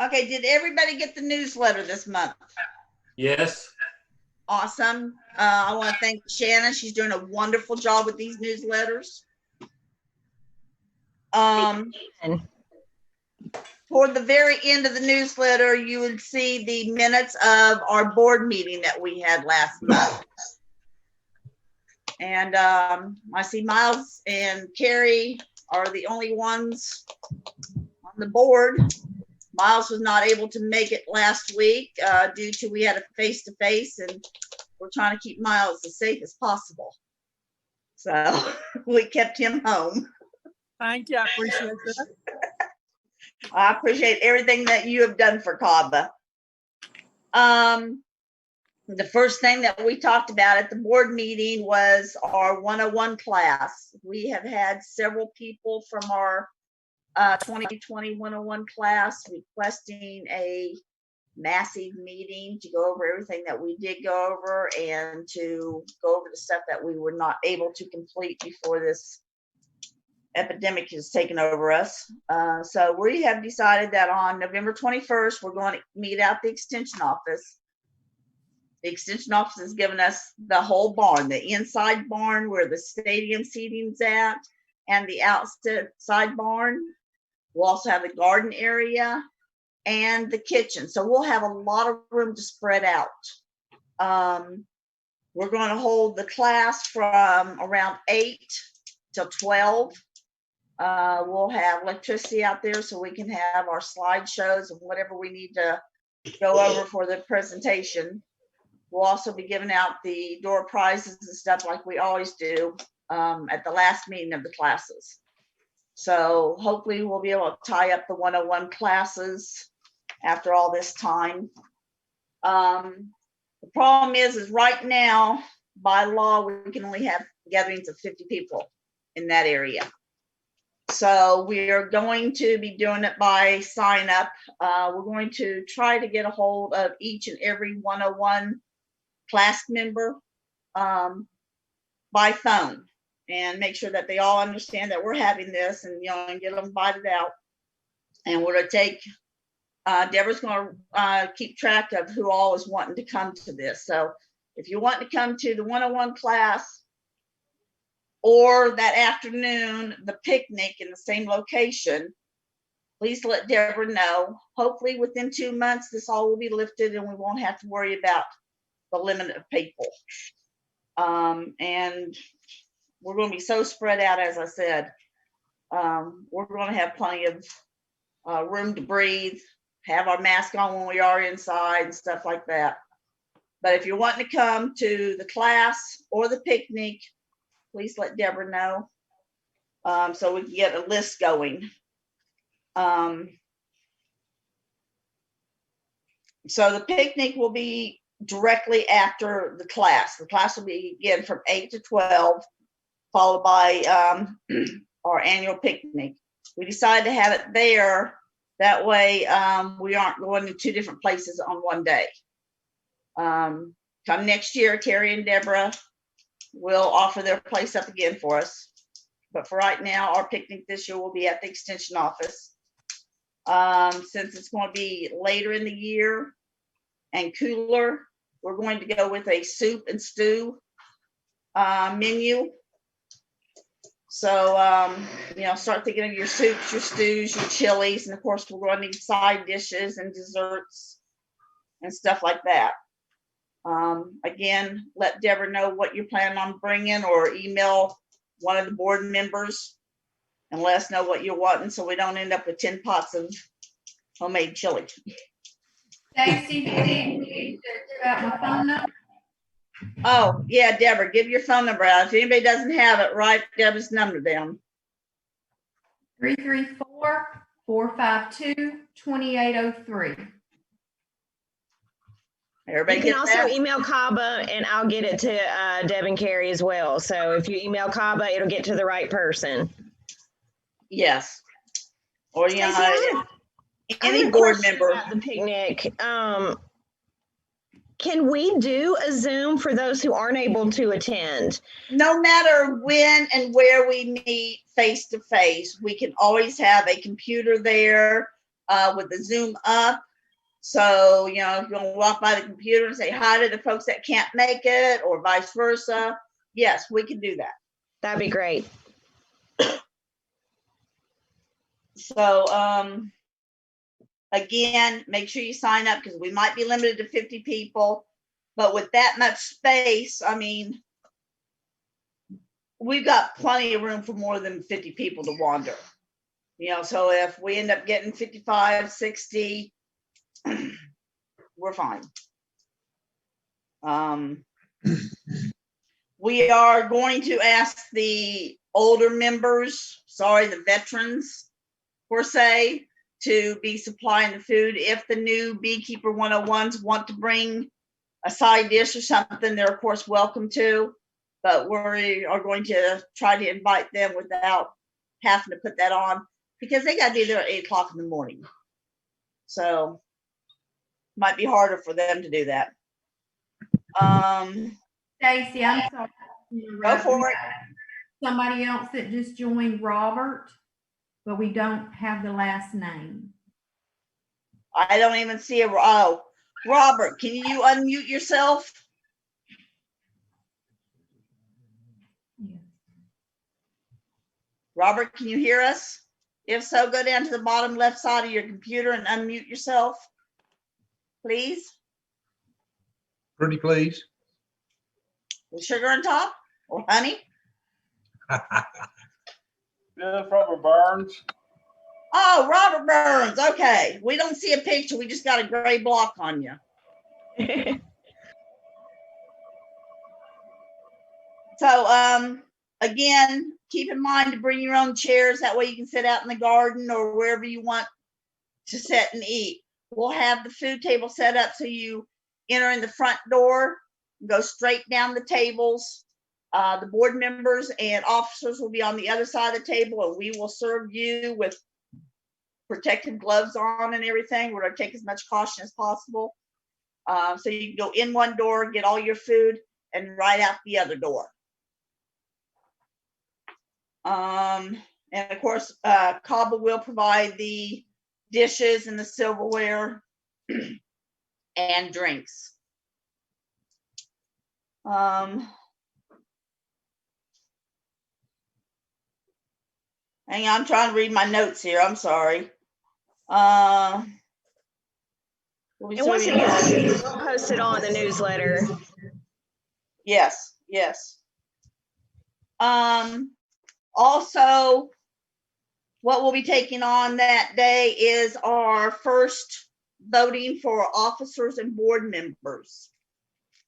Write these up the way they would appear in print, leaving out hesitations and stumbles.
Okay, did everybody get the newsletter this month? Yes. Awesome. I want to thank Shannon. She's doing a wonderful job with these newsletters. Toward the very end of the newsletter, you would see the minutes of our board meeting that we had last month. And I see Miles and Carrie are the only ones on the board. Miles was not able to make it last week due to we had a face-to-face, and we're trying to keep Miles as safe as possible. So we kept him home. Thank you. I appreciate that. I appreciate everything that you have done for CABA. The first thing that we talked about at the board meeting was our 101 class. We have had several people from our 2020 101 class requesting a massive meeting to go over everything that we did go over and to go over the stuff that we were not able to complete before this epidemic has taken over us. So we have decided that on November 21st, we're going to meet out the extension office. The extension office has given us the whole barn, the inside barn where the stadium seating's at, and the outside barn. We'll also have the garden area and the kitchen. So we'll have a lot of room to spread out. We're going to hold the class from around 8 till 12. We'll have electricity out there so we can have our slideshows and whatever we need to go over for the presentation. We'll also be giving out the door prizes and stuff like we always do at the last meeting of the classes. So hopefully we'll be able to tie up the 101 classes after all this time. The problem is right now, by law, we can only have gatherings of 50 people in that area. So we are going to be doing it by sign up. We're going to try to get a hold of each and every 101 class member by phone and make sure that they all understand that we're having this and, and get them invited out. And we're going to take, Deborah's going to keep track of who all is wanting to come to this. So if you want to come to the 101 class or that afternoon, the picnic in the same location, please let Deborah know. Hopefully within 2 months, this all will be lifted and we won't have to worry about the limit of people. And we're going to be so spread out, as I said. We're going to have plenty of room to breathe, have our mask on when we are inside and stuff like that. But if you're wanting to come to the class or the picnic, please let Deborah know so we can get a list going. So the picnic will be directly after the class. The class will be again from 8 to 12, followed by our annual picnic. We decided to have it there. That way we aren't going to 2 different places on one day. Come next year, Terry and Deborah will offer their place up again for us. But for right now, our picnic this year will be at the extension office. Since it's going to be later in the year and cooler, we're going to go with a soup and stew menu. So, start thinking of your soups, your stews, your chilies, and of course, we're going to need side dishes and desserts and stuff like that. Again, let Deborah know what you're planning on bringing or email one of the board members and let us know what you're wanting so we don't end up with 10 pots of homemade chili. Stacy, did you about my phone number? Oh, yeah, Deborah, give your phone number out. If anybody doesn't have it, write Deborah's number down. 334-452-2803. Everybody you can also that? email CABA and I'll get it to Deb and Carrie as well. So if you email CABA, it'll get to the right person. Yes. Or any board board member. The picnic. Can we do a Zoom for those who aren't able to attend? No matter when and where we meet face to face, we can always have a computer there. with the Zoom up. So, you know, if you want to walk by the computer and say hi to the folks that can't make it or vice versa, yes, we can do that. That'd be great. So, again, make sure you sign up because we might be limited to 50 people. But with that much space, I mean, we've got plenty of room for more than 50 people to wander. You know, so if we end up getting 55, 60, we're fine. We are going to ask the older members, the veterans per se, to be supplying the food. If the new Beekeeper 101s want to bring a side dish or something, they're of course welcome to, but we are going to try to invite them without having to put that on because they got to be there at 8 o'clock in the morning. So might be harder for them to do that. Stacy, I'm sorry. Go for it. Somebody else that just joined, Robert, but we don't have the last name. I don't even see Robert, can you unmute yourself? Yeah. Robert, can you hear us? If so, go down to the bottom left side of your computer and unmute yourself, please. Pretty please. With sugar on top or honey? This Robert Burns. Oh, Robert Burns. Okay. We don't see a picture. We just got a gray block on you. So, again, keep in mind to bring your own chairs. That way you can sit out in the garden or wherever you want to sit and eat. We'll have the food table set up so you enter in the front door, go straight down the tables. The board members and officers will be on the other side of the table, and we will serve you with protective gloves on and everything. We're going to take as much caution as possible. So you can go in one door, get all your food, and right out the other door. And of course, CABA will provide the dishes and the silverware and drinks. Hang on, I'm trying to read my notes here. I'm sorry. And once again, we'll post it on the newsletter. Yes, yes. Also, what we'll be taking on that day is our first voting for officers and board members.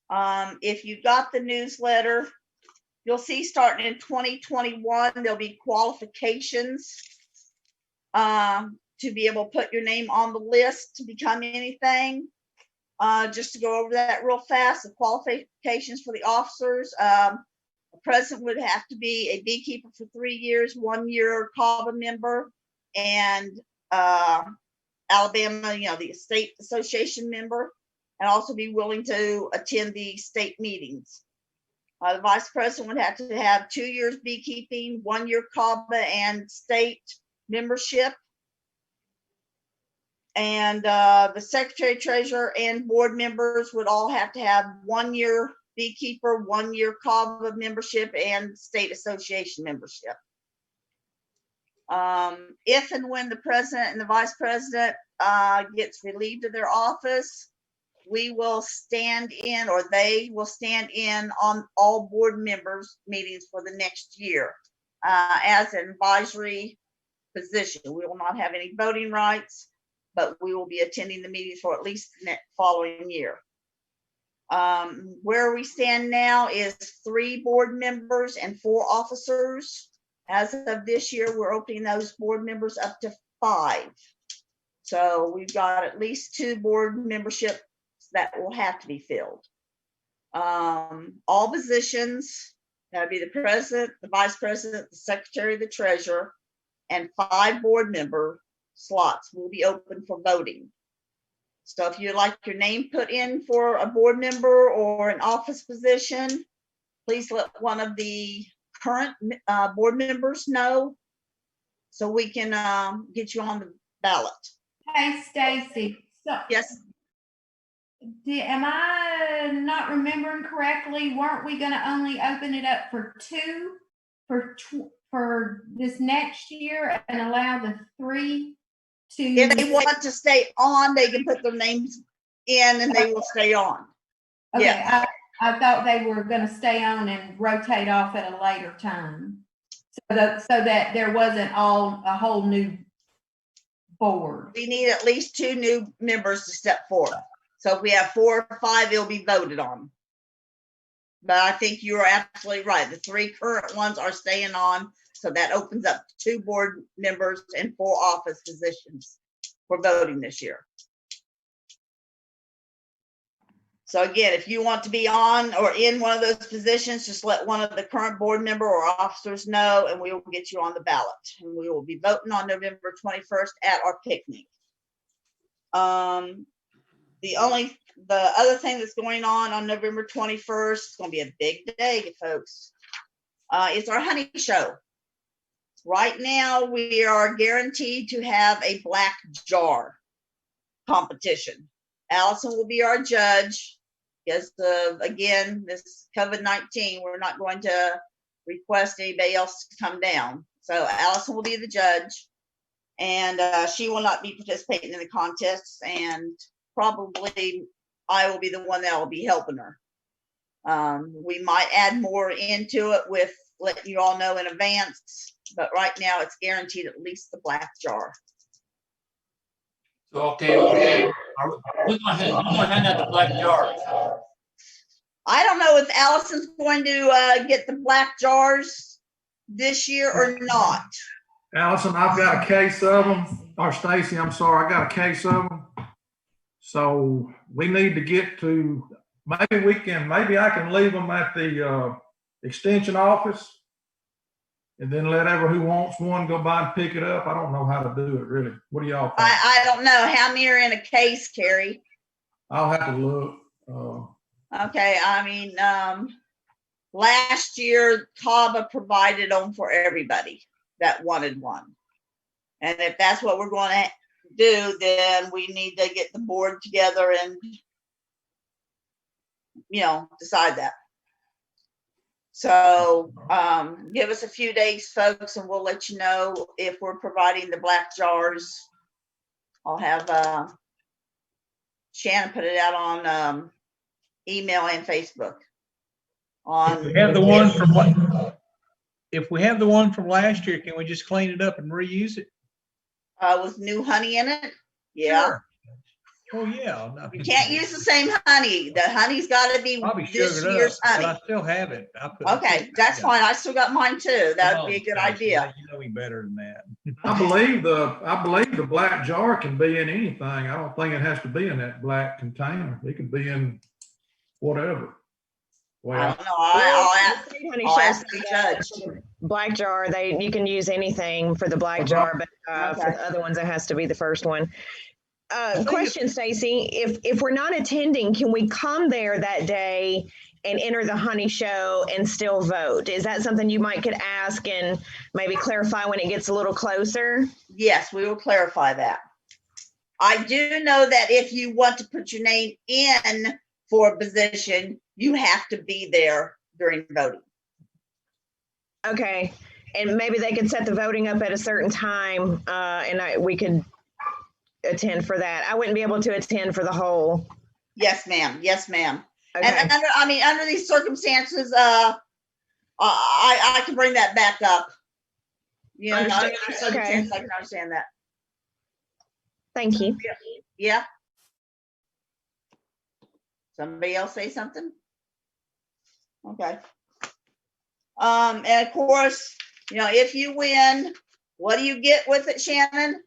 If you got the newsletter, you'll see starting in 2021, there'll be qualifications to be able to put your name on the list to become anything. Just to go over that real fast, the qualifications for the officers. The president would have to be a beekeeper for 3 years, 1 year CABA member, and Alabama, the state association member, and also be willing to attend the state meetings. The vice president would have to have 2 years beekeeping, 1 year CABA and state membership. And the secretary, treasurer, and board members would all have to have 1 year beekeeper, 1 year CABA membership, and state association membership. If and when the president and the vice president gets relieved of their office, we will stand in, or they will stand in on all board members' meetings for the next year as an advisory position. We will not have any voting rights, but we will be attending the meetings for at least the following year. Where we stand now is 3 board members and 4 officers. As of this year, we're opening those board members up to 5. So we've got at least 2 board memberships that will have to be filled. All positions, that'll be the president, the vice president, the secretary, the treasurer, and 5 board member slots will be open for voting. So if you'd like your name put in for a board member or an office position, please let one of the current board members know so we can get you on the ballot. Hey, Stacy, so Yes, am I not remembering correctly? Weren't we gonna only open it up for two for this next year and allow the three to? if they want to stay on, they can put their names in and they will stay on. Okay, Yeah. I thought they were gonna stay on and rotate off at a later time. So that there wasn't a whole new board. We need at least 2 new members to step forward. So if we have 4 or 5, it'll be voted on. But I think you are absolutely right. The 3 current ones are staying on. So that opens up 2 board members and 4 office positions for voting this year. So again, if you want to be on or in one of those positions, just let one of the current board member or officers know, and we will get you on the ballot. And we will be voting on November 21st at our picnic. The other thing that's going on November 21st, it's going to be a big day, folks. It's our honey show. Right now, we are guaranteed to have a black jar competition. Allison will be our judge. Because again, this COVID-19, we're not going to request anybody else to come down. So Allison will be the judge, and she will not be participating in the contests, and probably I will be the one that will be helping her. We might add more into it with letting you all know in advance, but right now it's guaranteed at least the black jar. So, okay, who's gonna hand out the black jars? I don't know if Allison's going to get the black jars this year or not. Allison, I've got a case of them, or Stacy, I'm sorry, I got a case of them. So we need to get to, maybe I can leave them at the extension office and then let who wants one go by and pick it up. I don't know how to do it really. What do y'all think? I don't know how many are in a case, Carrie. I'll have to look. Okay, I mean, last year CABA provided them for everybody that wanted one. And if that's what we're going to do, then we need to get the board together and, decide that. So give us a few days, folks, and we'll let you know if we're providing the black jars. I'll have Shannon put it out on email and Facebook. If we have the one from last year, can we just clean it up and reuse it? With new honey in it. Yeah. Sure. Oh, yeah. We can't use the same honey. The honey's got to be Probably this sugared year's up, honey. but I still have it. Okay, that's fine. I still got mine too. That would be a good idea. You know me better than that. I believe the black jar can be in anything. I don't think it has to be in that black container. It could be in whatever. I Well, don't know. I'll ask the judge. Black jar, you can use anything for the black jar, but for the other ones, it has to be the first one. Question, Stacy, if we're not attending, can we come there that day and enter the honey show and still vote? Is that something you could ask and maybe clarify when it gets a little closer? Yes, we will clarify that. I do know that if you want to put your name in for a position, you have to be there during voting. Okay, and maybe they could set the voting up at a certain time, and we could attend for that. I wouldn't be able to attend for the whole. Yes, ma'am. Yes, ma'am. Okay. And under these circumstances, I can bring that back up. Under these circumstances, I can understand that. Thank you. Yeah. Somebody else say something? Okay. And of course, if you win, what do you get with it, Shannon?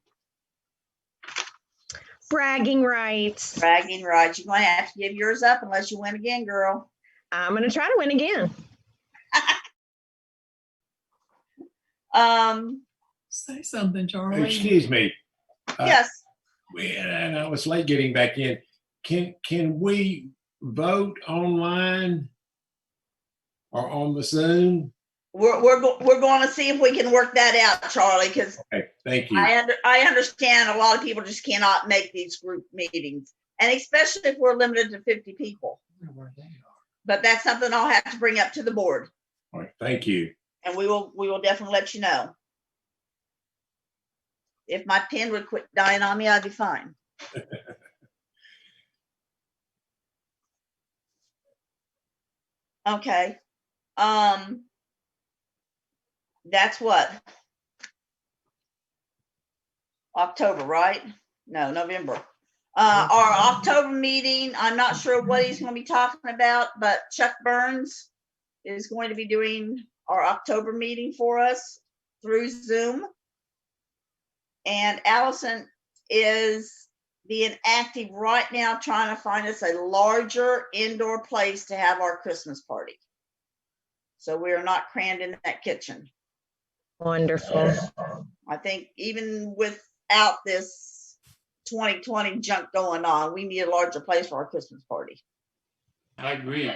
Bragging rights. Bragging rights. You're going to have to give yours up unless you win again, girl. I'm going to try to win again. Say something, Charlie. Excuse me. Yes. And I was late getting back in. Can we vote online or on the Zoom? We're going to see if we can work that out, Charlie, because Thank you. I understand a lot of people just cannot make these group meetings, and especially if we're limited to 50 people. But that's something I'll have to bring up to the board, All right, thank you. and we will definitely let you know. If my pen would quit dying on me, I'd be fine. Okay. That's what? October, right? No, November. Our October meeting, I'm not sure what he's going to be talking about, but Chuck Burns is going to be doing our October meeting for us through Zoom. And Allison is being active right now, trying to find us a larger indoor place to have our Christmas party. So we are not crammed in that kitchen. Wonderful. I think even without this 2020 junk going on, we need a larger place for our Christmas party. I agree.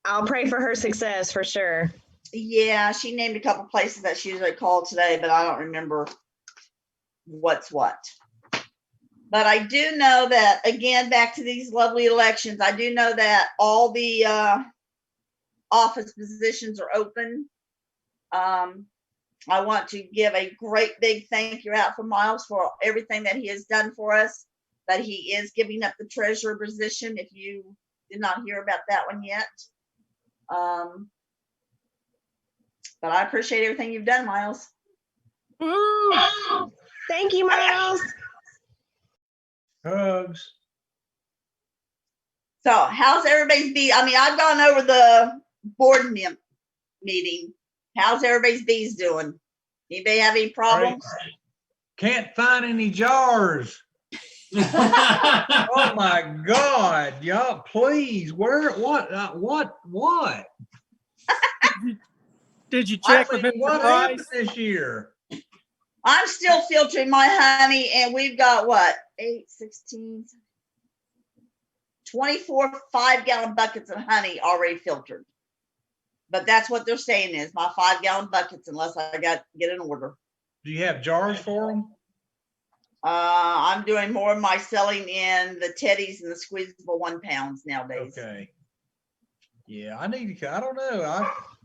I'll pray for her success for sure. Yeah, she named a couple places that she usually called today, but I don't remember what's what. But I do know that, again, back to these lovely elections, I do know that all the office positions are open. I want to give a great big thank you out for Miles for everything that he has done for us, that he is giving up the treasurer position, if you did not hear about that one yet. But I appreciate everything you've done, Miles. Thank you, Miles. Hugs. So how's everybody's bee? I mean, I've gone over the board meeting. How's everybody's bees doing? Anybody have any problems? Can't find any jars. Oh my God, y'all, please, where, what? Did you check I with mean, Mr. what happened Price? this year? I'm still filtering my honey, and we've got what? 8, 16, 24 5-gallon buckets of honey already filtered. But that's what they're saying is my 5-gallon buckets, unless I get an order. Do you have jars for them? I'm doing more of my selling in the teddies and the squeezable 1 pounds nowadays. Okay. Yeah, I need to, I don't know.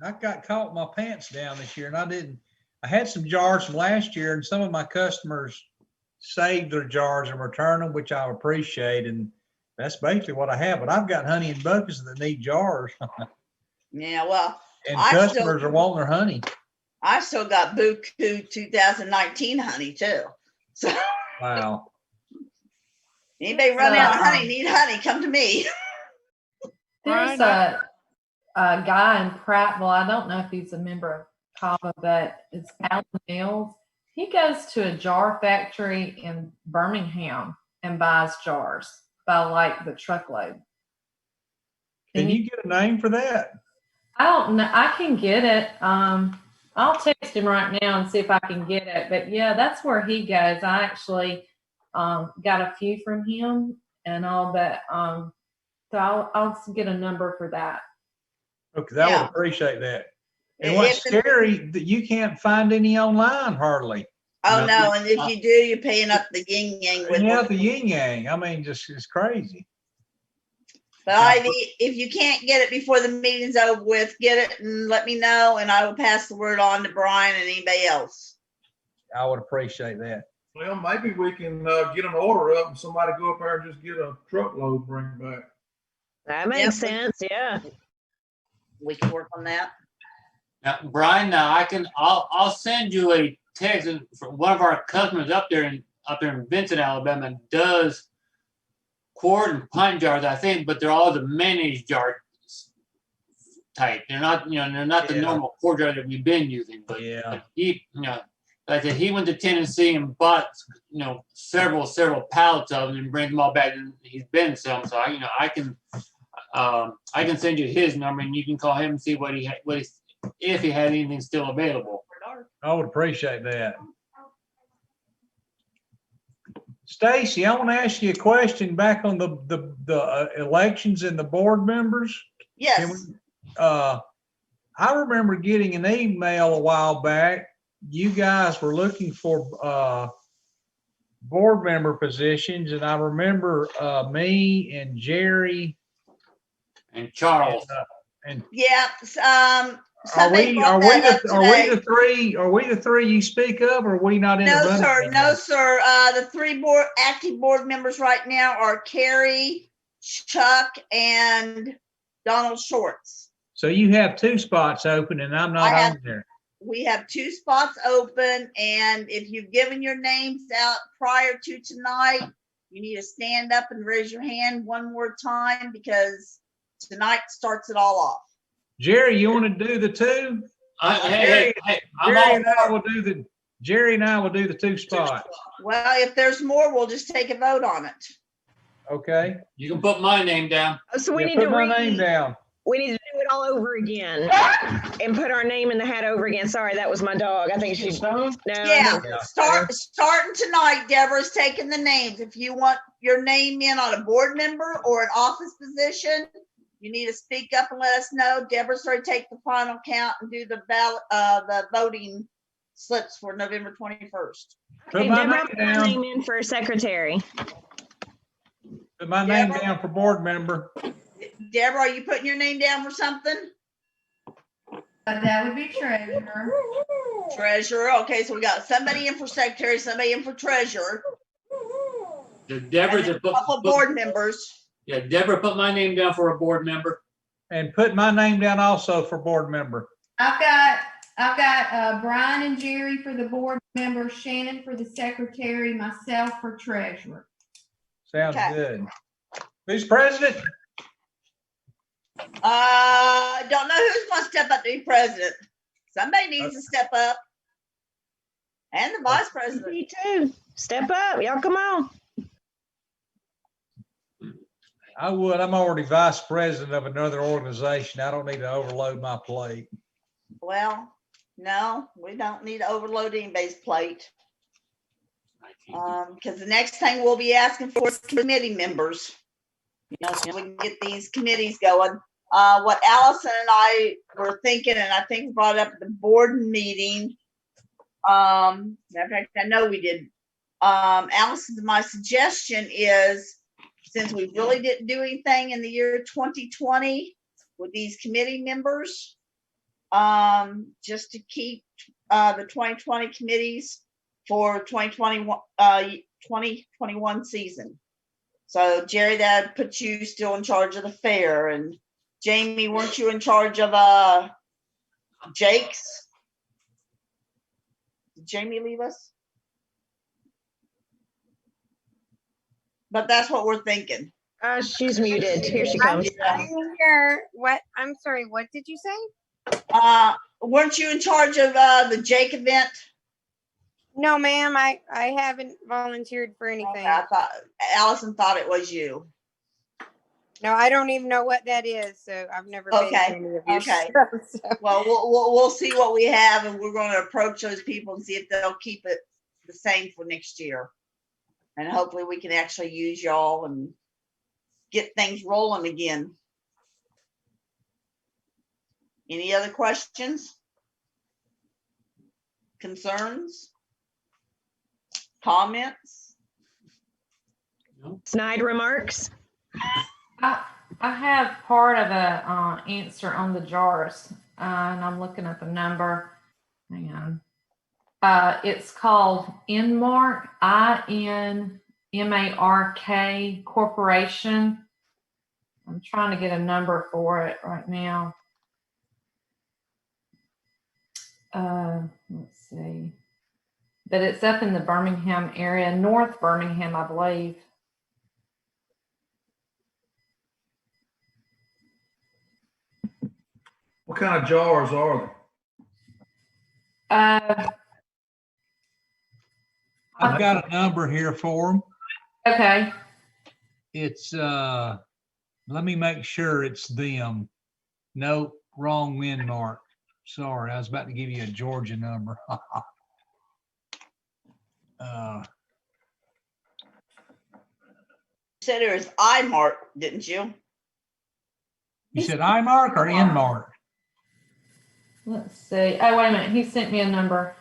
I got caught with my pants down this year, and I had some jars from last year, and some of my customers saved their jars and returned them, which I appreciate. And that's basically what I have, but I've got honey in buckets that need jars. Yeah, well, And customers are wanting their honey. I still got Buku 2019 honey too. So Wow. anybody run out of honey, need honey, come to me. There's a guy in Prattville. I don't know if he's a member of CABA, but it's Alan Mills. He goes to a jar factory in Birmingham and buys jars by like the truckload. Can you get a name for that? I don't know. I can get it. I'll text him right now and see if I can get it. But yeah, that's where he goes. I actually got a few from him and all that. So I'll get a number for that. Okay, I would appreciate that. And what's scary that you can't find any online hardly. Oh no, and if you do, you're paying up the yin yang with the yin yang. I mean, just it's crazy. But if you can't get it before the meeting's over with, get it and let me know, and I will pass the word on to Brian and anybody else. I would appreciate that. Well, maybe we can get an order up and somebody go up there and just get a truckload, bring back. That makes sense. Yeah. We can work on that. Now, Brian, I'll send you a text from one of our customers up there in Vincent, Alabama, does quart and pint jars, I think, but they're all the mayonnaise jar type. They're not, they're not the normal quart jar that we've been using. But he, like I said, he went to Tennessee and bought, several pallets of them and brings them all back, and he's been selling. So I can send you his number and you can call him and see if he had anything still available. I would appreciate that. Stacy, I want to ask you a question back on the elections and the board members. Yes. I remember getting an email a while back you guys were looking for board member positions, and I remember me and Jerry And Charles. and Yeah, are somebody we brought that up today. are we the three you speak of, or are we not in the No, running sir, anymore? no, sir. The three active board members right now are Carrie, Chuck, and Donald Shorts. So you have 2 spots open and I'm not I have- on there. We have 2 spots open, and if you've given your names out prior to tonight, you need to stand up and raise your hand one more time, because tonight starts it all off. Jerry, you want to do the 2? Hey, I'm Jerry all and I for will do the Jerry and I will do the 2 spots. Well, if there's more, we'll just take a vote on it. Okay. You can put my name down. Oh, so we Yeah, need put to my name down. we need to do it all over again and put our name in the hat over again. Sorry, that was my dog. I think she's no. Yeah, starting tonight, Deborah's taking the names. If you want your name in on a board member or an office position, you need to speak up and let us know. Deborah's already take the final count and do the ballot, the voting slips for November 21st. Put Okay, my Deborah, name put my down. name in for secretary. Put my name Deborah? down for board member. Deborah, are you putting your name down for something? That would be treasurer. Treasurer. Okay, so we got somebody in for secretary, somebody in for treasurer, Deborah, and then a couple board members. yeah, Deborah, put my name down for a board member. And put my name down also for board member. I've got Brian and Jerry for the board member, Shannon for the secretary, myself for treasurer. Sounds Okay. good. Who's president? Don't know who's gonna step up to be president. Somebody needs to step up. And the vice president. Me too. Step up. Y'all come on. I would. I'm already vice president of another organization. I don't need to overload my plate. Well, no, we don't need to overload anybody's plate. Because the next thing we'll be asking for is committee members. You know, so we can get these committees going. What Allison and I were thinking, and I think we brought it up at the board meeting. Matter of fact, I know we did. Allison, my suggestion is, since we really didn't do anything in the year 2020 with these committee members, just to keep the 2020 committees for 2021 season. So Jerry, that puts you still in charge of the fair, and Jamie, weren't you in charge of Jake's? Did Jamie leave us? But that's what we're thinking. She's muted. Here she I comes. didn't hear what, I'm sorry, what did you say? Weren't you in charge of the Jake event? No, ma'am, I haven't volunteered for anything. I thought Allison thought it was you. No, I don't even know what that is, so I've never been to Okay, any of your okay. stuff, so. Well, we'll see what we have, and we're going to approach those people and see if they'll keep it the same for next year. And hopefully we can actually use y'all and get things rolling again. Any other questions? Concerns? Comments? Snide remarks. I have part of a answer on the jars, and I'm looking at the number. Hang on. It's called Inmark, INMARK Corporation. I'm trying to get a number for it right now. Let's see. But it's up in the Birmingham area, North Birmingham, I believe. What kind of jars are I've got a number here for them. Okay. It's, let me make sure it's them. No, wrong win mark. Sorry, I was about to give you a Georgia number. You said it was iMark, didn't you? You said I mark or in mark? Let's see. Oh, wait a minute. He sent me a number.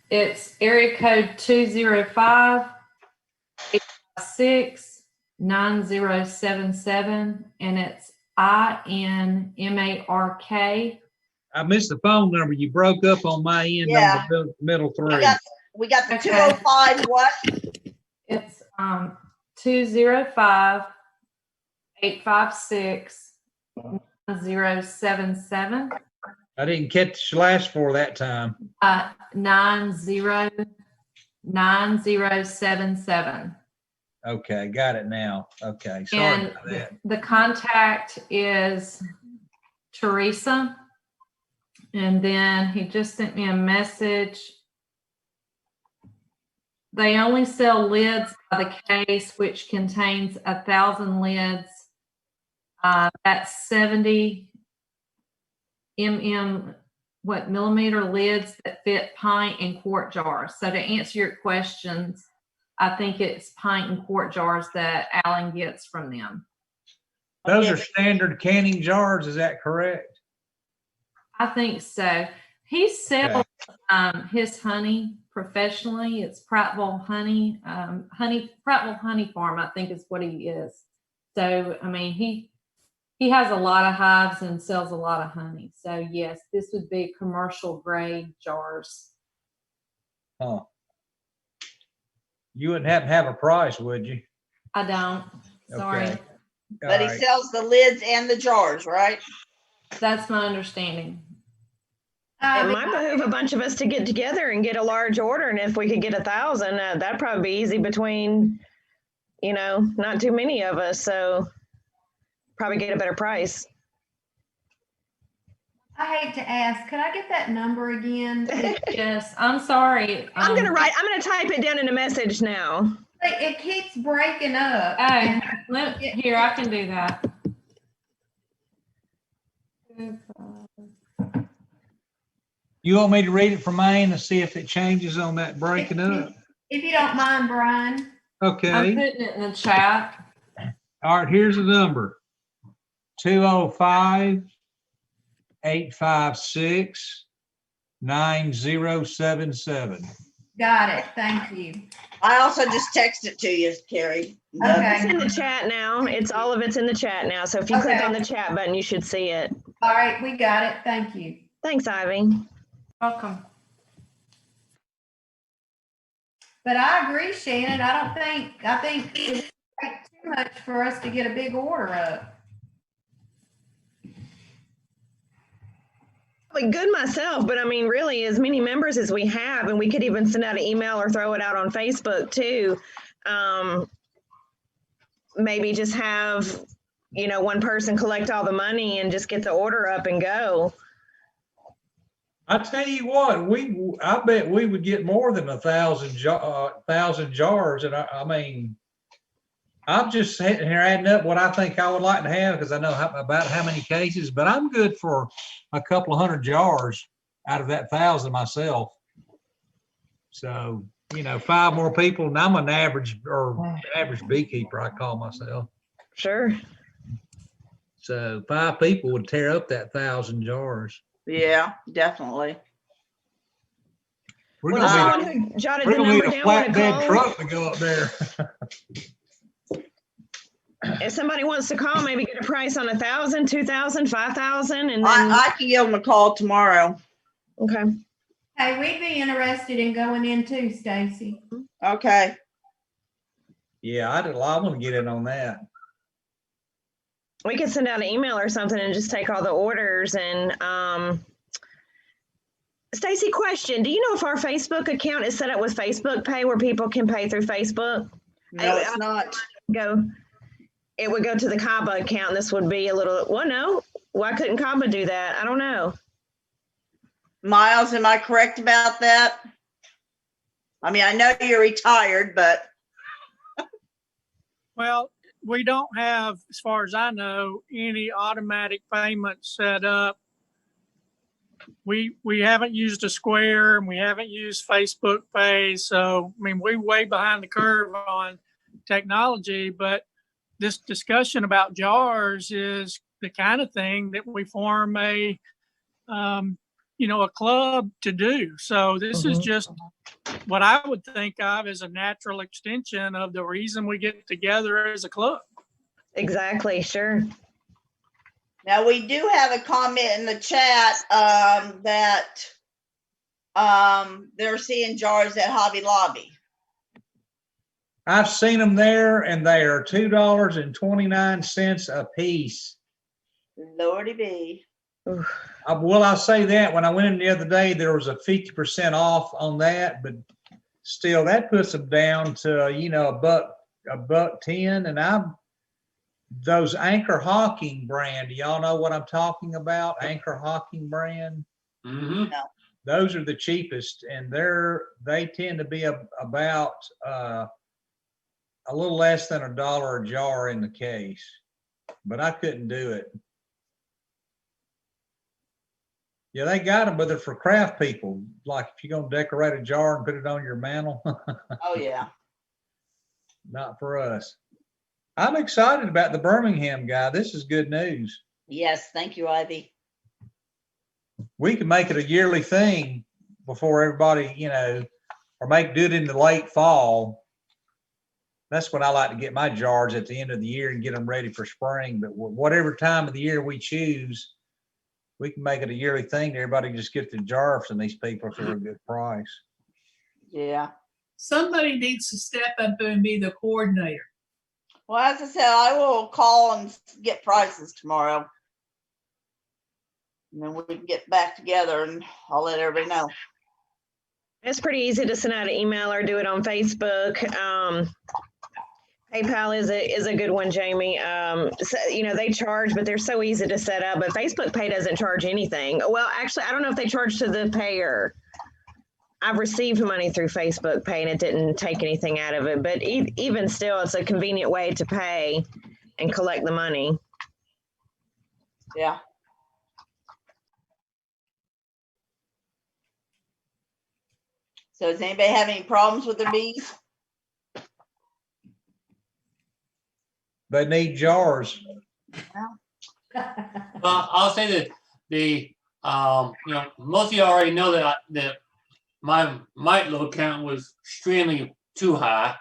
It's area code 205-856-9077, and it's INMARK. I missed the phone number. You broke up on my end on Yeah. the middle We three. got the Okay. 205 what? It's 205-856-9077. I didn't catch the last four that time. 9077. Okay, got it now. Okay, sorry And about that. the contact is Teresa. And then he just sent me a message. They only sell lids by the case, which contains 1,000 lids. That's 70 millimeter lids that fit pint and quart jars. So to answer your questions, I think it's pint and quart jars that Alan gets from them. Those Okay, are standard canning jars, is that correct? I think so. He sells his honey professionally. It's Prattville Honey, Prattville Honey Farm, I think is what he is. So, I mean, he has a lot of hives and sells a lot of honey. So yes, this would be commercial grade jars. Huh. You wouldn't happen to have a price, would you? I don't, sorry. Okay. but he All right. sells the lids and the jars, right? That's my understanding. It might behoove a bunch of us to get together and get a large order. And if we could get 1,000, that'd probably be easy between, not too many of us. So probably get a better price. I hate to ask, could I get that number again? Yes, I'm sorry. I'm going to type it down in a message now. It keeps breaking up. Oh, here, I can do that. You want me to read it from my end and see if it changes on that breaking up? If you don't mind, Brian. I'm Okay. putting it in the chat. All right, here's the number. 205-856-9077. Got it. Thank you. I also just texted it to you, Carrie. It's Okay. in the chat now. All of it's in the chat now. So if you click Okay. on the chat button, you should see it. All right, we got it. Thank you. Thanks, Ivy. Welcome. But I agree, Shannon. I think it would take too much for us to get a big order up. Good myself, but I mean, really, as many members as we have, and we could even send out an email or throw it out on Facebook too. Maybe just have, one person collect all the money and just get the order up and go. I tell you what, I bet we would get more than 1,000 jars. And I mean, I'm just sitting here adding up what I think I would like to have because I know about how many cases, but I'm good for a couple of 100 jars out of that 1,000 myself. So, 5 more people, and I'm an average beekeeper, I call myself. Sure. So 5 people would tear up that 1,000 jars. Yeah, definitely. We're Well, gonna someone who jotted we're the gonna need number a down want to flatbed call. truck to go up there. If somebody wants to call, maybe get a price on 1,000, 2,000, 5,000, and then I can give them a call tomorrow. okay. Hey, we'd be interested in going in too, Stacy. Okay. Yeah, I want to get in on that. We could send out an email or something and just take all the orders. And Stacy, question: do you know if our Facebook account is set up with Facebook Pay, where people can pay through Facebook? No, it's not. It would go to the CABA account. This would be a little. Well, no. Why couldn't CABA do that? I don't know. Miles, am I correct about that? I mean, I know you're retired, but Well, we don't have, as far as I know, any automatic payments set up. We haven't used a Square and we haven't used Facebook Pay. So, I mean, we're way behind the curve on technology, but this discussion about jars is the kind of thing that we form a a club to do. So this is Mhm. just what I would think of as a natural extension of the reason we get together as a club. Exactly, sure. Now, we do have a comment in the chat that they're seeing jars at Hobby Lobby. I've seen them there, and they are $2.29 a piece. Lordy be. Well, I'll say that when I went in the other day, there was a 50% off on that, but still, that puts them down to $1.10. And those Anchor Hawking brand. Do y'all know what I'm talking about? Anchor Hawking brand. Mm-hmm. No. Those are the cheapest, and they tend to be about a little less than $1 a jar in the case. But I couldn't do it. Yeah, they got them, but they're for craft people. Like if you're gonna decorate a jar and put it on your mantle. Oh, yeah. Not for us. I'm excited about the Birmingham guy. This is good news. Yes, thank you, Ivy. We can make it a yearly thing before everybody, or do it in the late fall. That's when I like to get my jars at the end of the year and get them ready for spring. But whatever time of the year we choose, we can make it a yearly thing. Everybody just get the jar from these people for a good price. Yeah. Somebody needs to step up and be the coordinator. Well, as I said, I will call and get prices tomorrow. And then we can get back together and I'll let everybody know. It's pretty easy to send out an email or do it on Facebook. PayPal is a good one, Jamie. So, they charge, but they're so easy to set up. But Facebook Pay doesn't charge anything. Well, actually, I don't know if they charge to the payer. I've received money through Facebook Pay and it didn't take anything out of it. But even still, it's a convenient way to pay and collect the money. Yeah. So does anybody have any problems with their bees? They need jars. Well, I'll say that most of you already know that my mite load count was extremely too high.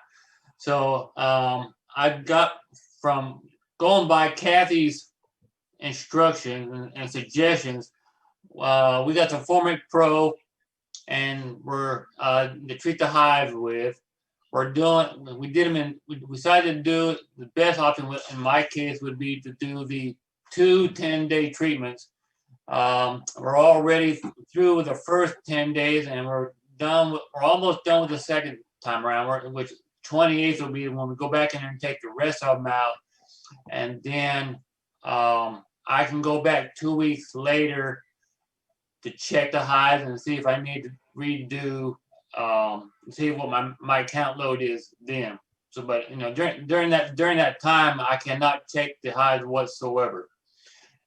So I got from going by Kathy's instructions and suggestions, we got some Formic Pro, and we're to treat the hives with. We decided to do the best option in my case would be to do the 2 10-day treatments. We're already through with the first 10 days and we're almost done with the second time around, which 28th will be when we go back in there and take the rest of them out. And then I can go back 2 weeks later to check the hives and see if I need to redo, see what my count load is then. So, but during that time, I cannot check the hives whatsoever.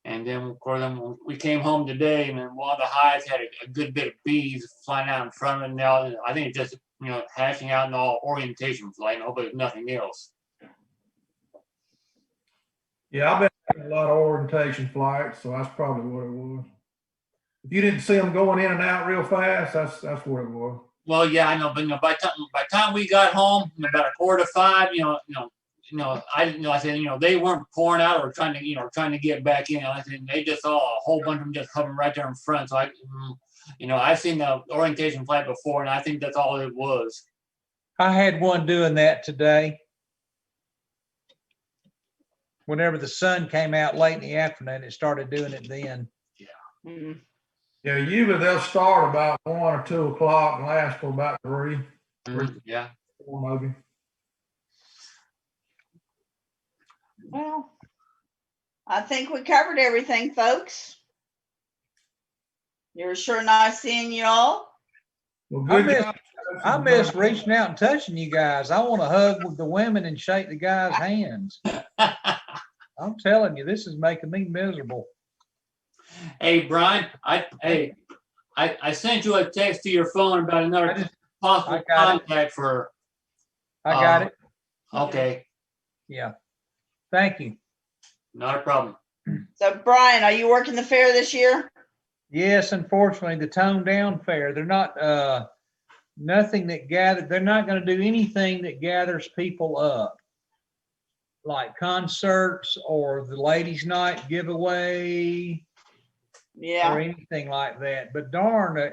And then, of course, we came home today, and then one of the hives had a good bit of bees flying out in front of it. Now, I think it's just hatching out in all orientation flight, but nothing else. Yeah, I've been having a lot of orientation flights, so that's probably what it was. If you didn't see them going in and out real fast, that's what it was. Well, yeah, I know, but by the time we got home, about 4:45, I said, they weren't pouring out or trying to get back in. I said they just saw a whole bunch of them just hovering right there in front. So I've seen the orientation flight before, and I think that's all it was. I had one doing that today. Whenever the sun came out late in the afternoon, it started doing it then. Yeah. Mm-hmm. Yeah, usually they'll start about 1 or 2 o'clock and last till about 3. Yeah. 4 maybe. Well, I think we covered everything, folks. You're sure nice seeing you all. Well, good job. I miss reaching out and touching you guys. I want to hug with the women and shake the guys' hands. I'm telling you, this is making me miserable. Hey, Brian, I sent you a text to your phone about another possible contact for. I got it. Okay. Yeah. Thank you. Not a problem. So, Brian, are you working the fair this year? Yes, unfortunately, the toned down fair, they're not, nothing that they're not gonna do anything that gathers people up. Like concerts or the ladies' night giveaway or Yeah, anything like that. But darn,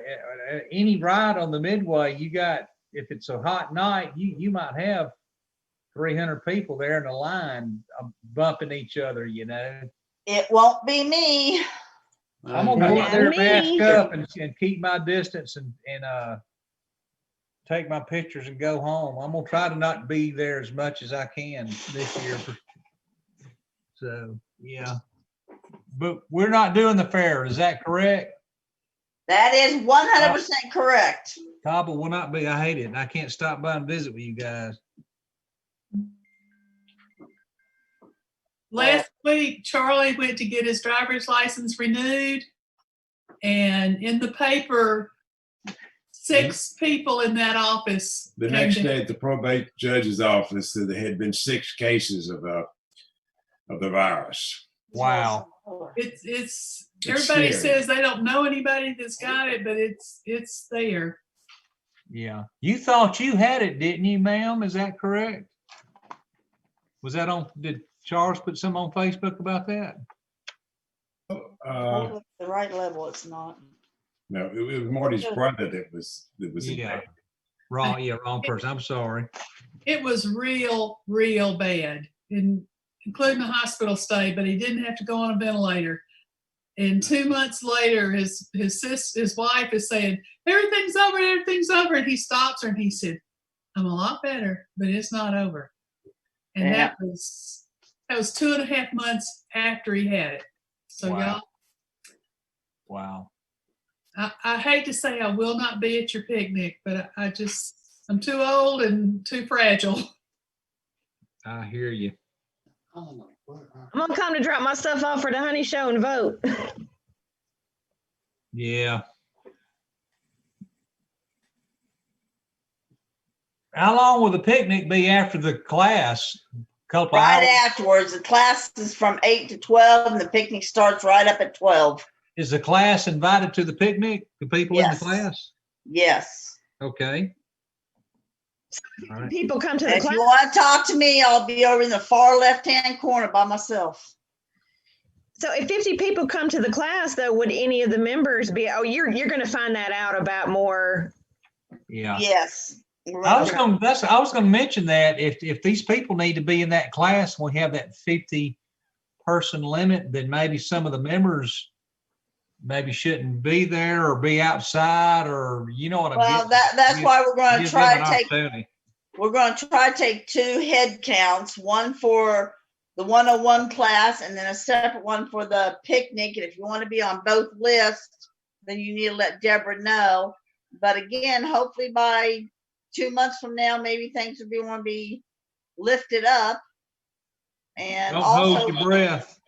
any ride on the Midway, if it's a hot night, you might have 300 people there in a line bumping each other, you know. it won't be me. I'm gonna go out there, Me. mask up and keep my distance and take my pictures and go home. I'm gonna try to not be there as much as I can this year. So, yeah. But we're not doing the fair, is that correct? That is 100% correct. CABA will not be. I hate it. I can't stop by and visit with you guys. Last week, Charlie went to get his driver's license renewed. And in the paper, 6 people in that office. The next day at the probate judge's office, there had been 6 cases of the virus. Wow. It's everybody scary. says they don't know anybody that's got it, but it's there. Yeah. You thought you had it, didn't you, ma'am? Is that correct? Was that did Charles put some on Facebook about that? The right level, it's not. No, it was Marty's brother that was Yeah. Wrong person. I'm sorry. It was real bad, including the hospital stay, but he didn't have to go on a ventilator. And 2 months later, his wife is saying, everything's over. And he stops her and he said, I'm a lot better, but it's not over. And Yeah. that was 2.5 months after he had it. So Wow. y'all, I hate to say I will not be at your picnic, but I'm too old and too fragile. I hear you. I'm gonna come to drop my stuff off for the honey show and vote. Yeah. How long will the picnic be after the class? Couple Right hours? afterwards, the class is from 8 to 12 and the picnic starts right up at 12. Is the class invited to the picnic? The people in the Yes. class? Yes. Okay. All right. People come to And the if class. you want to talk to me, I'll be over in the far left-hand corner by myself. So if 50 people come to the class, though, would any of the members be? Oh, you're going to find that out about more. Yeah. Yes. I was going to mention that if these people need to be in that class, we have that 50 person limit, then maybe some of the members maybe shouldn't be there or be outside, or you know what I'm Well, getting. that's why we're going to Give try them to an take. opportunity. We're going to try to take 2 head counts, one for the 101 class and then a separate one for the picnic. And if you want to be on both lists, then you need to let Deborah know. But again, hopefully by 2 months from now, maybe things will want to be lifted up. And Don't also, hold your breath.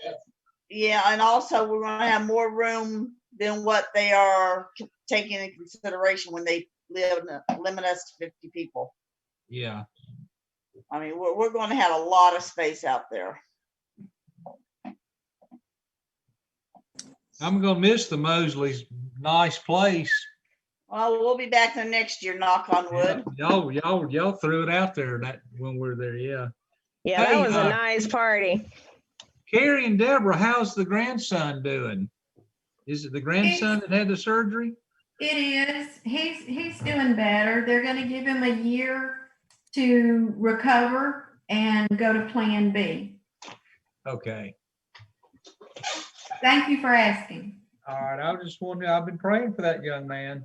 yeah, and also we're going to have more room than what they are taking into consideration when they limit us to 50 people. Yeah. I mean, we're going to have a lot of space out there. I'm going to miss the Mosley's. Nice place. Well, we'll be back there next year, knock on wood. Y'all threw it out there when we were there. Yeah. Yeah, Hey, that was a nice party. Carrie and Deborah, how's the grandson doing? Is it the grandson that had the surgery? It is. He's doing better. They're going to give him a year to recover and go to Plan B. Okay. Thank you for asking. All right. I just wondering, I've been praying for that young man.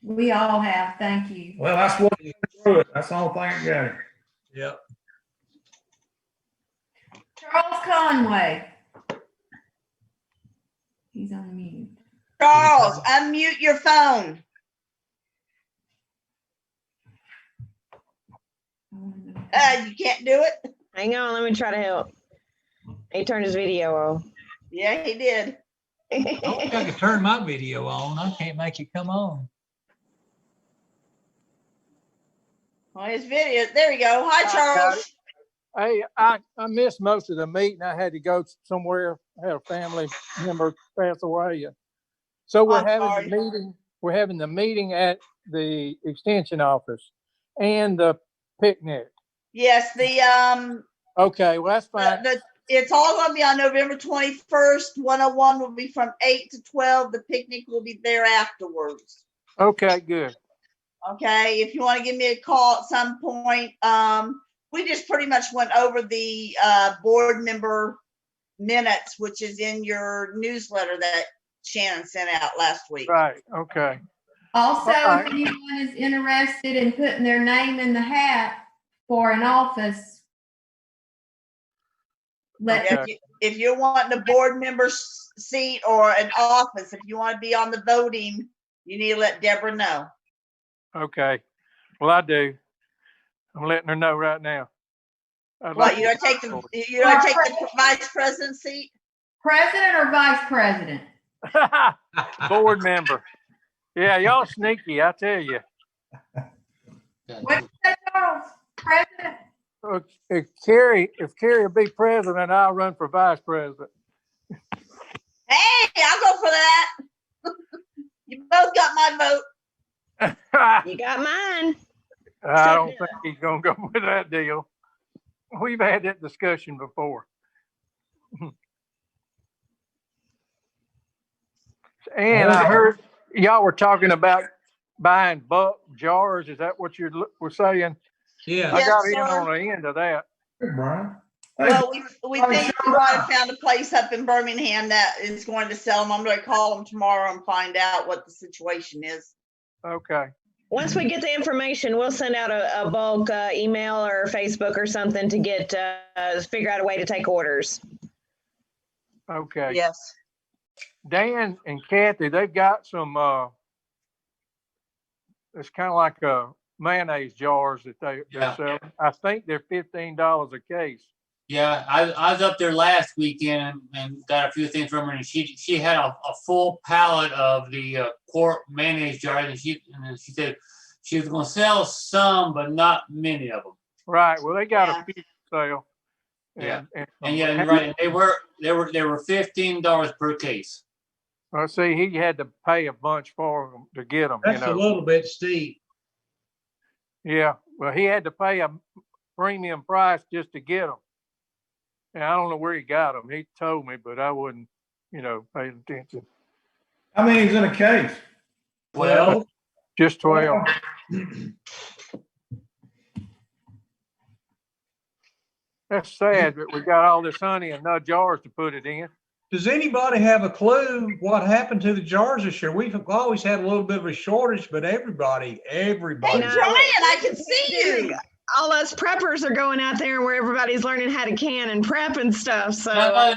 We all have. Thank you. Well, that's what through it. That's the whole thing I got it. Yep. Charles Conway. He's on mute. Charles, unmute your phone. You can't do it? Hang on, let me try to help. He turned his video off. Yeah, he did. I wish I could turn my video on. I can't make it come on. Well, his video, there you go. Hi, Charles. Hey, I missed most of the meeting. I had to go somewhere. I had a family member pass away. So we're I'm having sorry. the meeting, we're having the meeting at the extension office and the picnic. Yes, Okay, well, that's fine. it's all gonna be on November 21st. 101 will be from 8 to 12. The picnic will be there afterwards. Okay, good. Okay, if you want to give me a call at some point, we just pretty much went over the board member minutes, which is in your newsletter that Shannon sent out last week. Right, okay. Also, All right. if anyone is interested in putting their name in the hat for an office, If you're wanting a board member seat or an office, if you want to be on the voting, you need to let Deborah know. Okay. Well, I do. I'm letting her know right now. What, you're gonna take the vice president seat? President or vice president? Board member. Yeah, y'all sneaky, I tell you. What's that, Charles? President? If Carrie will be president, I'll run for vice president. Hey, I'll go for that. You both got my vote. You got mine. I don't think he's gonna go with that deal. We've had that discussion before. And I heard y'all were talking about buying bulk jars. Is that what you were saying? Yeah. I got in on the end of that. Hey, Brian. Well, we think we might have found a place up in Birmingham that is going to sell them. I'm going to call them tomorrow and find out what the situation is. Okay. Once we get the information, we'll send out a bulk email or Facebook or something to get figure out a way to take orders. Okay. Yes. Dan and Kathy, they've got some, it's kind of like mayonnaise jars that they're selling. I think they're $15 a case. Yeah, I was up there last weekend and got a few things from her, and she had a full pallet of the quart mayonnaise jars, and she said she was going to sell some, but not many of them. Right. Well, they got a few sale. And you're right. They were $15 per case. Well, see, he had to pay a bunch for them to get them. That's a little bit steep. Yeah. Well, he had to pay a premium price just to get them. And I don't know where he got them. He told me, but I wouldn't, pay attention. How many's in a case? 12. Just 12. That's sad that we got all this honey and no jars to put it in. Does anybody have a clue what happened to the jars this year? We've always had a little bit of a shortage, but everybody. Hey, Brian, I can see you. All us preppers are going out there where everybody's learning how to can and prep and stuff. So I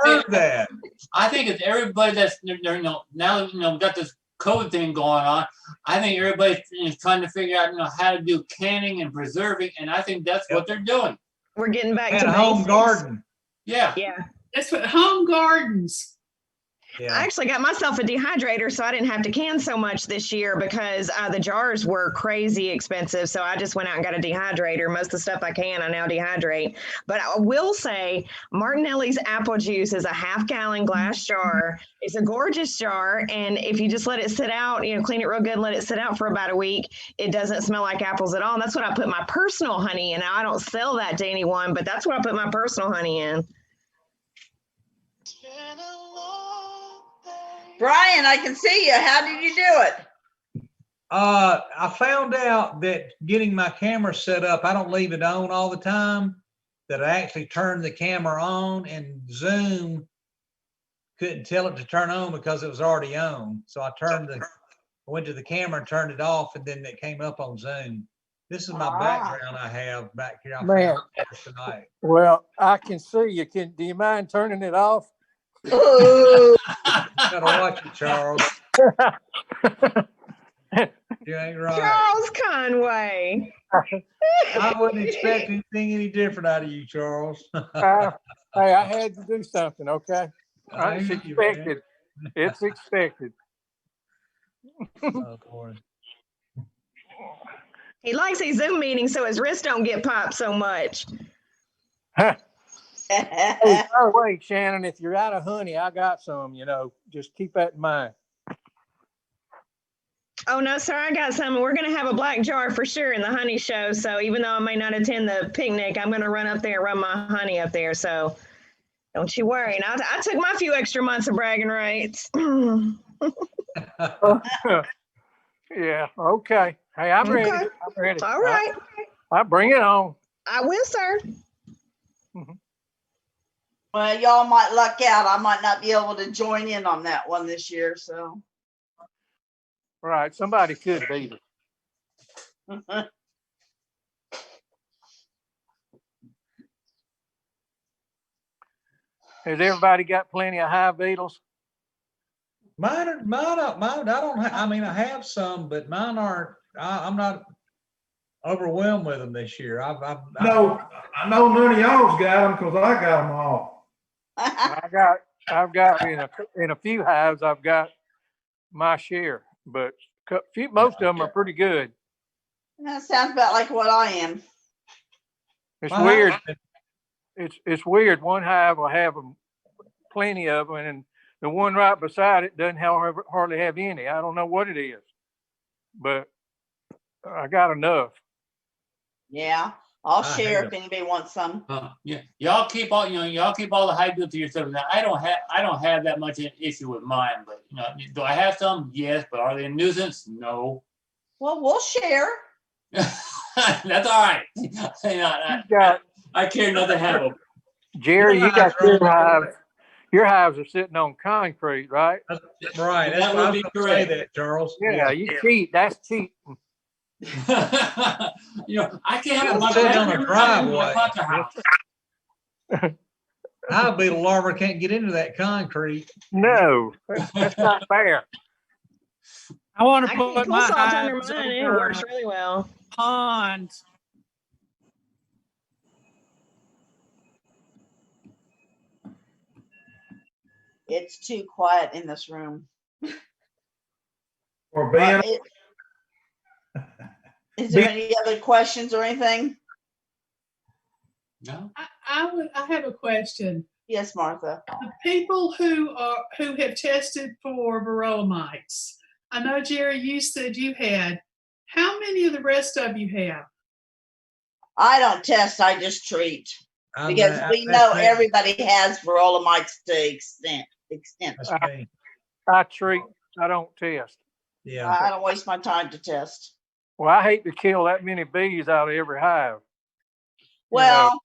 heard that. I think it's everybody that's now we got this COVID thing going on. I think everybody is trying to figure out how to do canning and preserving, and I think that's what they're doing. We're getting back And to a home basics. garden. Yeah. That's what home gardens. Yeah. I actually got myself a dehydrator, so I didn't have to can so much this year because the jars were crazy expensive. So I just went out and got a dehydrator. Most of the stuff I can, I now dehydrate. But I will say Martinelli's apple juice is a 1/2 gallon glass jar. It's a gorgeous jar. And if you just let it sit out, clean it real good, let it sit out for about a week, it doesn't smell like apples at all. And that's what I put my personal honey in. I don't sell that to anyone, but that's what I put my personal honey in. Brian, I can see you. How did you do it? I found out that getting my camera set up, I don't leave it on all the time, that I actually turned the camera on, and Zoom couldn't tell it to turn on because it was already on. So I went to the camera and turned it off, and then it came up on Zoom. This is my background I have back here. I Man. found tonight. Well, I can see you. Do you mind turning it off? Ooh. Gotta watch it, Charles. You ain't right. Charles Conway. I wouldn't expect anything any different out of you, Charles. Hey, I had to do something, okay? It's Thank you, man. expected. It's expected. Oh, boy. He likes these Zoom meetings so his wrists don't get popped so much. Hey, by the way, Shannon, if you're out of honey, I got some, just keep that in mind. Oh, no, sir, I got some. We're going to have a black jar for sure in the honey show. So even though I may not attend the picnic, I'm going to run up there and run my honey up there. So don't you worry. And I took my few extra months of bragging rights. Yeah, okay. Hey, I'm ready. Okay. I'm ready. All right. I bring it on. I will, sir. Well, y'all might luck out. I might not be able to join in on that one this year, so. Right, somebody could beat it. Has everybody got plenty of hive beetles? Mine, I don't, I mean, I have some, but mine aren't, I'm not overwhelmed with them this year. I know none of y'all's got them because I got them all. I've got in a few hives, I've got my share, but most of them are pretty good. That sounds about like what I am. It's weird. It's weird. One hive will have plenty of them, and the one right beside it doesn't hardly have any. I don't know what it is, but I got enough. Yeah, I'll share if anybody wants some. Yeah, y'all keep all the hive beetles to yourself. Now, I don't have that much an issue with mine, but do I have some? Yes, but are they a nuisance? No. Well, we'll share. That's all right. I care not to have them. Jerry, you got your hives. Your hives are sitting on concrete, right? Right. That's what I was going to say that, Charles. Yeah, you cheat. That's cheating. I can't have my sitting on a driveway. Hive beetle larva can't get into that concrete. No, that's not fair. I want I to can put pull my salt under hives mine, and it over works really well. ponds. It's too quiet in this room. Or being. Is there any other questions or anything? No. I have a question. Yes, Martha. The people who have tested for varroa mites. I know, Jerry, you said you had. How many of the rest of you have? I don't test, I just treat. Because we know everybody has varroa mites to extent. I treat, I don't test. Yeah. I don't waste my time to test. Well, I hate to kill that many bees out of every hive. Well,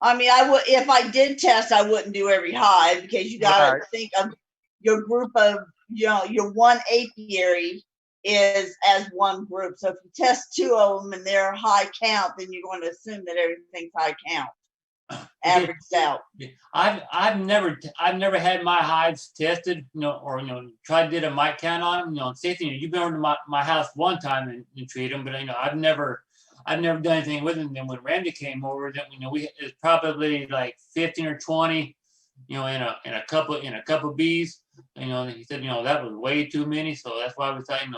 I mean, I would, if I did test, I wouldn't do every hive because you got to think of your group of, your one apiary is as one group. So if you test two of them and they're high count, then you're going to assume that everything's high count. Averaged out. I've never had my hives tested, or tried to do a mite count on them. Stacy, you've been over to my house one time and treat them, but I've never done anything with them. Then when Randy came over, it's probably like 15 or 20, in a couple bees. He said, that was way too many, so that's why we decided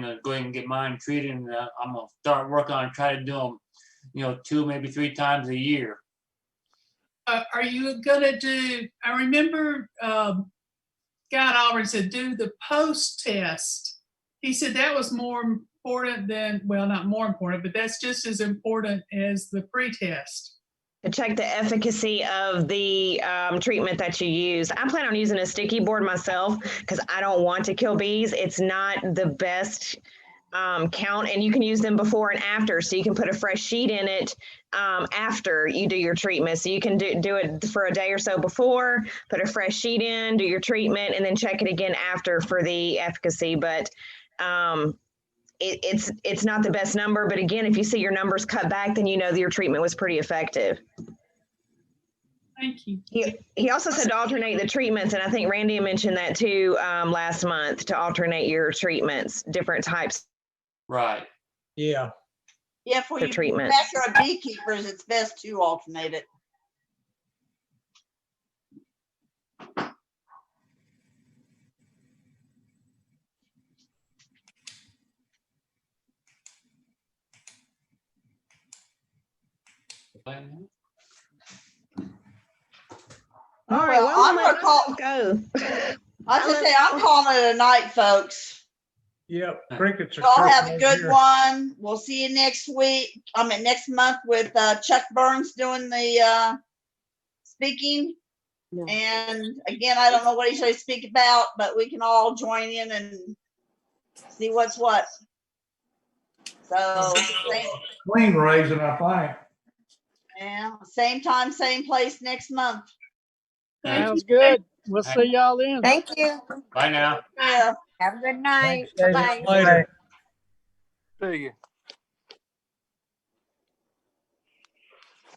to go ahead and get mine treated. And I'm gonna start working on try to do them, 2 maybe 3 times a year. Are you gonna do? I remember Scott Auburn said do the post test. He said that was more important than, well, not more important, but that's just as important as the pre-test. To check the efficacy of the treatment that you use. I plan on using a sticky board myself because I don't want to kill bees. It's not the best count, and you can use them before and after. So you can put a fresh sheet in it after you do your treatment. So you can do it for a day or so before, put a fresh sheet in, do your treatment, and then check it again after for the efficacy. But it's not the best number. But again, if you see your numbers cut back, then you know that your treatment was pretty effective. Thank you. He also said to alternate the treatments, and I think Randy mentioned that too last month, to alternate your treatments, different types. Right. Yeah. Yeah, for you treatment. backyard beekeepers, it's best to alternate it. All right, well, I'm gonna call. go. I was gonna say I'm calling it a night, folks. Yep, crickets are. Y'all have a chirping good over here. one. We'll see you next week. Next month with Chuck Burns doing the speaking. And again, I don't know what he's going to speak about, but we can all join in and see what's what. So Queen raising, I think. same time, same place next month. Sounds good. We'll see y'all then. Thank you. Bye now. Yeah. Have a good night. Thanks, Stacy. Bye. Later. See you.